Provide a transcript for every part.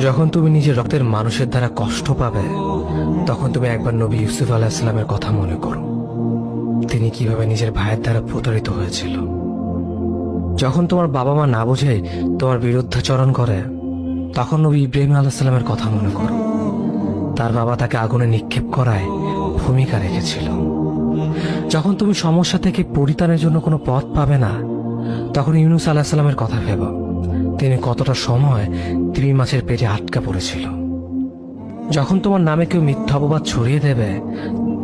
যখন তুমি নিজের রক্তের মানুষের দ্বারা কষ্ট পাবে, তখন তুমি একবার নবী ইউসুফ আলাইহিস সালামের কথা মনে করো। তিনি কিভাবে নিজের ভাইয়ের দ্বারা প্রতারিত হয়েছিল। যখন তোমার বাবা মা না বুঝে তোমার বিরুদ্ধাচরণ করে, তখন নবী ইব্রাহিম আলাইহিস সালামের কথা মনে করো। তার বাবা তাকে আগুনে নিক্ষেপ করায় ভূমিকা রেখেছিল। যখন তুমি সমস্যা থেকে পরিত্রাণের জন্য কোনো পথ পাবে না, তখন ইউনূস আলাইহিস সালামের কথা ভেবো। তিনি কতটা সময় তিমি মাছের পেটে আটকা পড়েছিল। যখন তোমার নামে কেউ মিথ্যা অপবাদ ছড়িয়ে দেবে,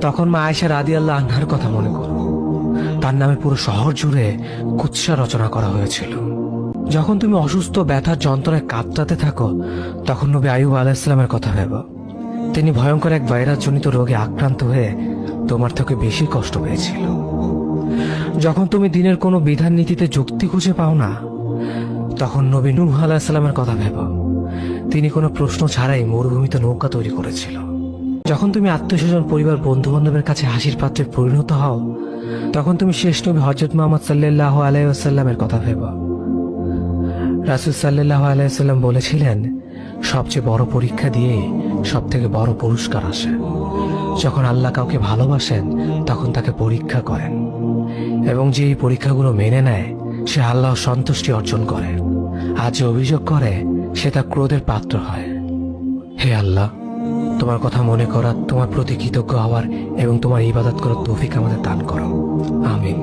তখন মা আয়েশা রাদিয়াল্লাহু আনহার কথা মনে করো। তার নামে পুরো শহর জুড়ে কুৎসা রচনা করা হয়েছিল। যখন তুমি অসুস্থ, ব্যথার যন্ত্রণায় কাতরাতে থাকো, তখন নবী আইয়ুব আলাইহিস সালামের কথা ভেবো। তিনি ভয়ঙ্কর এক ভাইরাসজনিত রোগে আক্রান্ত হয়ে তোমার থেকে বেশি কষ্ট পেয়েছিল। যখন তুমি দিনের কোনো বিধান নীতিতে যুক্তি খুঁজে পাও না, তখন নবী নূহ আলাইহিস সালামের কথা ভেবো। তিনি কোনো প্রশ্ন ছাড়াই মরুভূমিতে নৌকা তৈরি করেছিল। যখন তুমি আত্মীয়স্বজন, পরিবার, বন্ধু বান্ধবের কাছে হাসির পাত্রে পরিণত হও, তখন তুমি শেষ নবী হযরত মুহাম্মদ সাল্লাল্লাহু আলাইহি ওয়াসাল্লামের কথা ভেবো। রাসূল সাল্লাল্লাহু আলাইহি ওয়াসাল্লাম বলেছিলেন, সবচেয়ে বড় পরীক্ষা দিয়ে সব থেকে বড় পুরস্কার আসে। যখন আল্লাহ কাউকে ভালোবাসেন, তখন তাকে পরীক্ষা করেন, এবং যে এই পরীক্ষাগুলো মেনে নেয়, সে আল্লাহর সন্তুষ্টি অর্জন করে। আর যে অভিযোগ করে, সে তার ক্রোধের পাত্র হয়। হে আল্লাহ, তোমার কথা মনে করা, তোমার প্রতি কৃতজ্ঞ হওয়ার এবং তোমার ইবাদত করার তৌফিক আমাদের দান করো। আমিন।